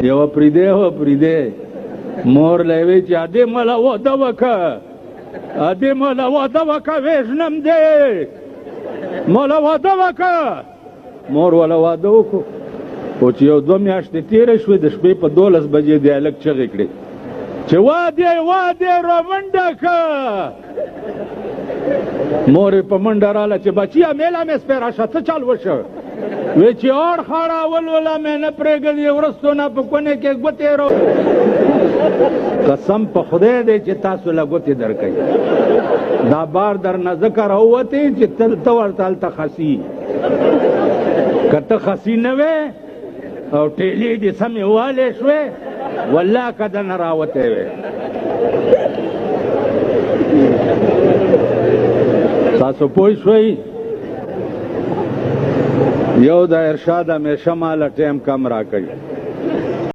یو پریده مور لوي چې ادې مله واده وکړه وژنم دې مله واده وکړه مور وله واده وکړو خو چې یو 2 میاشتې تېرې شوې د شپې په 12 بجې د هلک چغې کړې چې واده رامنډه که مور یې په منډه راله چې بچیه میله مې سپی راشه څه چل وشه وی چې اور خاړاول ولا مې نه پرېږدي وروستو نه په کونې کې ګوتې قسم په خدای دی چې تاسو له ګوتې درکوي دا بار در نه ځکه راووتې چې ته ورته هلته خسي که ته خسي نه وې او ټیلې دې سمې والې شوې والله که دنه راوتې وې تاسو پوه شوئ یو د ارشاد همیشه ماله ټیم کم راکوي